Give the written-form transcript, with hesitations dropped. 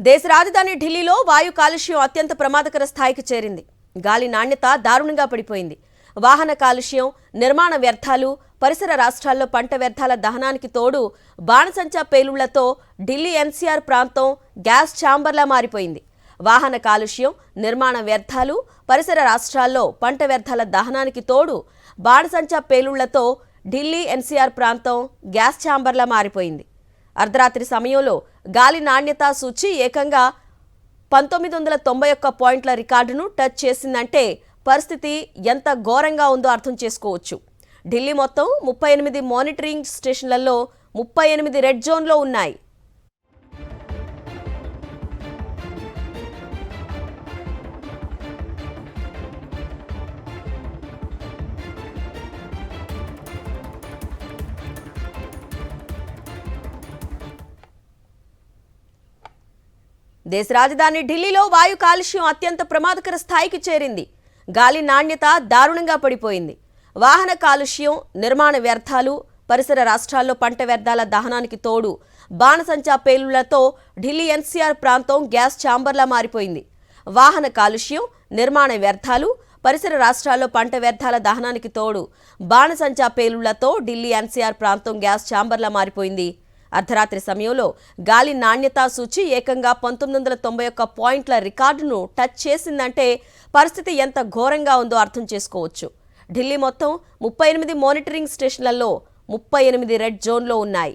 దేశ రాజధాని ఢిల్లీలో వాయు కాలుష్యం అత్యంత ప్రమాదకర స్థాయికి చేరింది. గాలి నాణ్యత దారుణంగా పడిపోయింది. వాహన కాలుష్యం, నిర్మాణ వ్యర్థాలు, పరిసర రాష్ట్రాల్లో పంట వ్యర్థాల దహనానికి తోడు బాణసంచా పేలుళ్లతో ఢిల్లీ ఎన్సీఆర్ ప్రాంతం గ్యాస్ ఛాంబర్లా మారిపోయింది. వాహన కాలుష్యం, నిర్మాణ వ్యర్థాలు, పరిసర రాష్ట్రాల్లో పంట వ్యర్థాల దహనానికి తోడు బాణసంచా పేలుళ్లతో ఢిల్లీ ఎన్సీఆర్ ప్రాంతం గ్యాస్ ఛాంబర్లా మారిపోయింది. అర్ధరాత్రి సమయంలో గాలి నాణ్యత సూచి ఏకంగా 1991 పాయింట్ల రికార్డును టచ్ చేసిందంటే పరిస్థితి ఎంత ఘోరంగా ఉందో అర్థం చేసుకోవచ్చు. ఢిల్లీ మొత్తం 38 మానిటరింగ్ స్టేషన్లలో 38 రెడ్ జోన్లో ఉన్నాయి. దేశ రాజధాని ఢిల్లీలో వాయు కాలుష్యం అత్యంత ప్రమాదకర స్థాయికి చేరింది. గాలి నాణ్యత దారుణంగా పడిపోయింది. వాహన కాలుష్యం, నిర్మాణ వ్యర్థాలు, పరిసర రాష్ట్రాల్లో పంట వ్యర్థాల దహనానికి తోడు బాణసంచా పేలుళ్లతో ఢిల్లీ ఎన్సీఆర్ ప్రాంతం గ్యాస్ ఛాంబర్లా మారిపోయింది. వాహన కాలుష్యం, నిర్మాణ వ్యర్థాలు, పరిసర రాష్ట్రాల్లో పంట వ్యర్థాల దహనానికి తోడు బాణసంచా పేలుళ్లతో ఢిల్లీ ఎన్సీఆర్ ప్రాంతం గ్యాస్ ఛాంబర్లా మారిపోయింది. అర్ధరాత్రి సమయంలో గాలి నాణ్యతా సూచి ఏకంగా 1991 పాయింట్ల రికార్డును టచ్ చేసిందంటే పరిస్థితి ఎంత ఘోరంగా ఉందో అర్థం చేసుకోవచ్చు. ఢిల్లీ మొత్తం 38 మానిటరింగ్ స్టేషన్లలో 38 రెడ్ జోన్లో ఉన్నాయి.